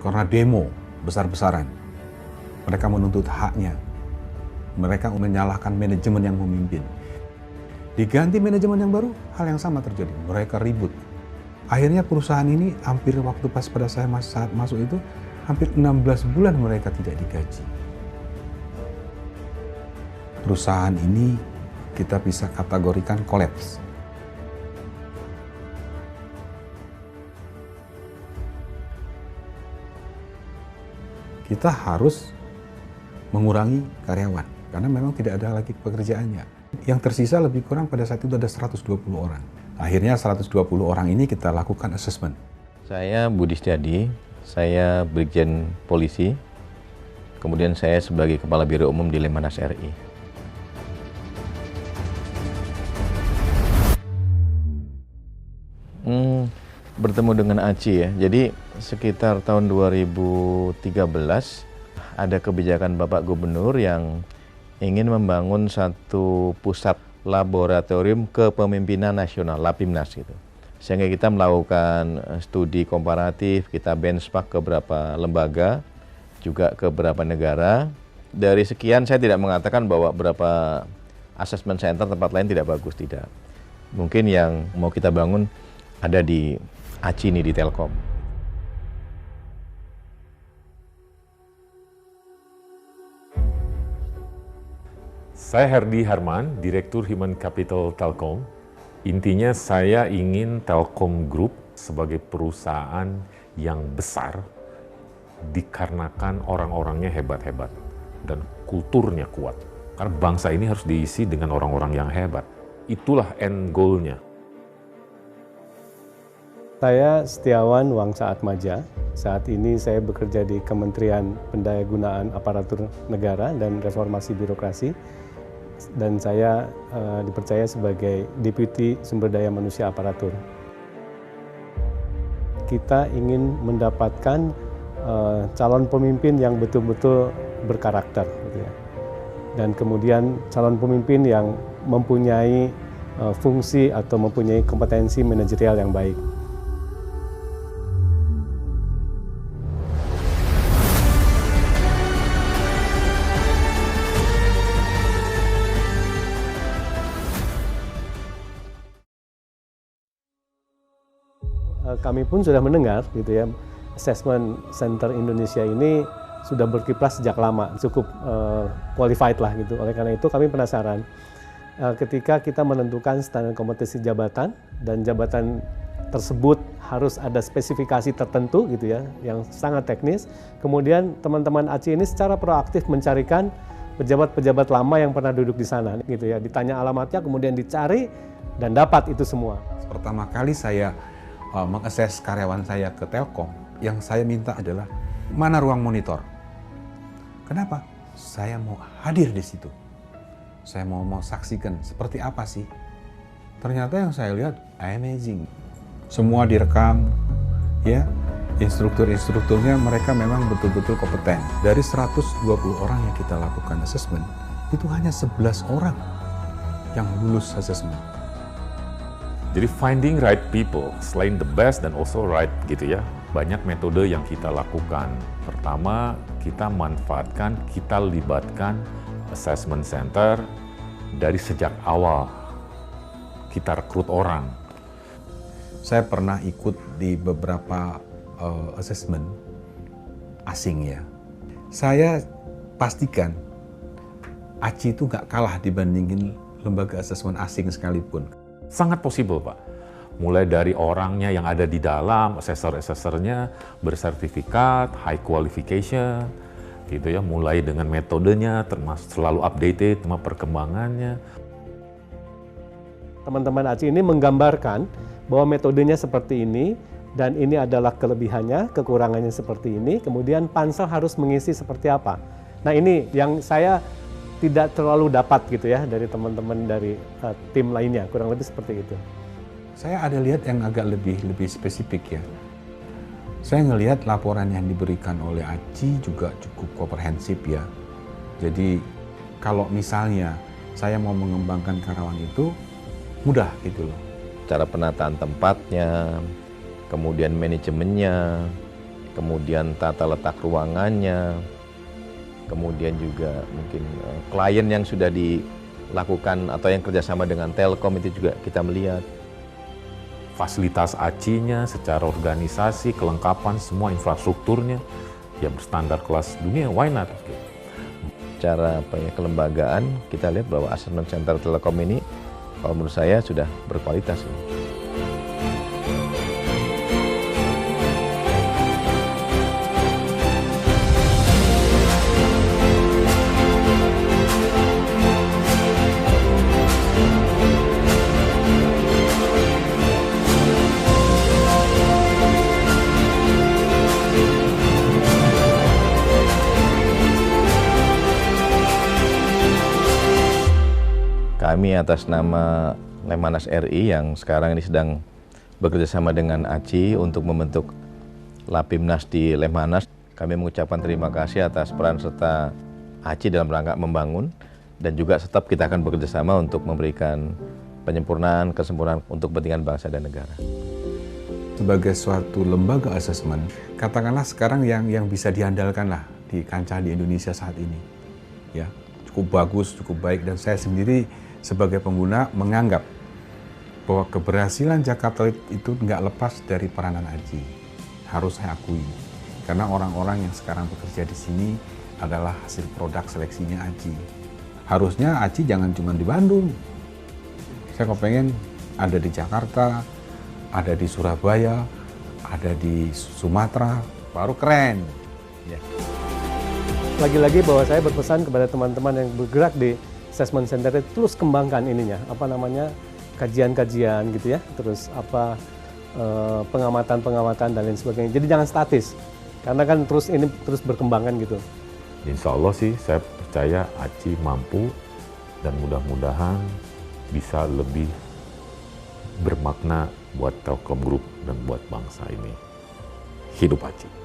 karena demo besar-besaran. Mereka menuntut haknya. Mereka menyalahkan manajemen yang memimpin. Diganti manajemen yang baru, hal yang sama terjadi. Mereka ribut. Akhirnya perusahaan ini hampir waktu pas pada saya saat masuk itu, hampir 16 bulan mereka tidak digaji. Perusahaan ini kita bisa kategorikan kolaps. Kita harus mengurangi karyawan karena memang tidak ada lagi pekerjaannya. Yang tersisa lebih kurang pada saat itu ada 120 orang. Akhirnya 120 orang ini kita lakukan assessment. Saya Budi Setiadi, saya Brigjen Polisi, kemudian saya sebagai Kepala Biro Umum di Lemhanas RI. Bertemu dengan Aci ya, jadi sekitar tahun 2013 ada kebijakan Bapak Gubernur yang ingin membangun satu pusat laboratorium kepemimpinan nasional, Lapimnas gitu. Sehingga kita melakukan studi komparatif, kita benchmark ke beberapa lembaga, juga ke beberapa negara. Dari sekian saya tidak mengatakan bahwa beberapa assessment center tempat lain tidak bagus, tidak. Mungkin yang mau kita bangun ada di Aci ini, di Telkom. Saya Herdi Harman, Direktur Human Capital Telkom. Intinya saya ingin Telkom Group sebagai perusahaan yang besar dikarenakan orang-orangnya hebat-hebat dan kulturnya kuat. Karena bangsa ini harus diisi dengan orang-orang yang hebat. Itulah end goal-nya. Saya Setiawan Wangsa Atmaja. Saat ini saya bekerja di Kementerian Pendayagunaan Aparatur Negara dan Reformasi Birokrasi. Dan saya dipercaya sebagai Deputi Sumber Daya Manusia Aparatur. Kita ingin mendapatkan calon pemimpin yang betul-betul berkarakter, gitu ya. Dan kemudian calon pemimpin yang mempunyai fungsi atau mempunyai kompetensi manajerial yang baik. Kami pun sudah mendengar gitu ya, Assessment Center Indonesia ini sudah berkiprah sejak lama, cukup qualified lah gitu. Oleh karena itu kami penasaran ketika kita menentukan standar kompetensi jabatan dan jabatan tersebut harus ada spesifikasi tertentu gitu ya, yang sangat teknis. Kemudian teman-teman ACI ini secara proaktif mencarikan pejabat-pejabat lama yang pernah duduk di sana gitu ya, ditanya alamatnya, kemudian dicari dan dapat itu semua. Pertama kali saya mengakses karyawan saya ke Telkom, yang saya minta adalah mana ruang monitor. Kenapa? Saya mau hadir di situ. Saya mau saksikan seperti apa sih. Ternyata yang saya lihat amazing. Semua direkam, ya. Instruktur-instrukturnya mereka memang betul-betul kompeten. Dari 120 orang yang kita lakukan assessment, itu hanya 11 orang yang lulus assessment. Jadi finding right people, selain the best dan also right gitu ya, banyak metode yang kita lakukan. Pertama, kita manfaatkan, kita libatkan assessment center dari sejak awal. Kita rekrut orang. Saya pernah ikut di beberapa assessment asing ya. Saya pastikan ACI itu nggak kalah dibandingin lembaga assessment asing sekalipun. Sangat possible, Pak. Mulai dari orangnya yang ada di dalam, assessor-assessornya bersertifikat, high qualification, gitu ya. Mulai dengan metodenya, termasuk selalu updated sama perkembangannya. Teman-teman ACI ini menggambarkan bahwa metodenya seperti ini, dan ini adalah kelebihannya, kekurangannya seperti ini, kemudian pansel harus mengisi seperti apa. Nah ini yang saya tidak terlalu dapat gitu ya dari teman-teman dari tim lainnya, kurang lebih seperti itu. Saya ada lihat yang agak lebih spesifik ya. Saya ngelihat laporan yang diberikan oleh ACI juga cukup komprehensif ya. Jadi kalau misalnya saya mau mengembangkan karyawan itu mudah gitu loh. Cara penataan tempatnya, kemudian manajemennya, kemudian tata letak ruangannya, kemudian juga mungkin klien yang sudah dilakukan atau yang kerjasama dengan Telkom itu juga kita melihat. Fasilitas ACI-nya secara organisasi, kelengkapan, semua infrastrukturnya ya berstandar kelas dunia, why not? Cara kelembagaan kita lihat bahwa Assessment Center Telkom ini kalau menurut saya sudah berkualitas. Kami atas nama Lemhanas RI yang sekarang ini sedang bekerja sama dengan ACI untuk membentuk Lapimnas di Lemhanas. Kami mengucapkan terima kasih atas peran serta ACI dalam rangka membangun dan juga tetap kita akan bekerja sama untuk memberikan penyempurnaan, kesempurnaan untuk kepentingan bangsa dan negara. Sebagai suatu lembaga asesmen, katakanlah sekarang yang bisa diandalkan lah di kancah di Indonesia saat ini. Ya, cukup bagus, cukup baik, dan saya sendiri sebagai pengguna menganggap bahwa keberhasilan Jakarta itu nggak lepas dari peranan ACI. Harus saya akui, karena orang-orang yang sekarang bekerja di sini adalah hasil produk seleksinya ACI. Harusnya ACI jangan cuma di Bandung. Saya kepengen ada di Jakarta, ada di Surabaya, ada di Sumatera, baru keren. Ya. Lagi-lagi bahwa saya berpesan kepada teman-teman yang bergerak di assessment center itu terus kembangkan ininya, kajian-kajian gitu ya, terus pengamatan-pengamatan dan lain sebagainya. Jadi jangan statis, karena kan terus berkembang kan gitu. Insya Allah sih saya percaya ACI mampu dan mudah-mudahan bisa lebih bermakna buat Telkom Group dan buat bangsa ini. Hidup ACI.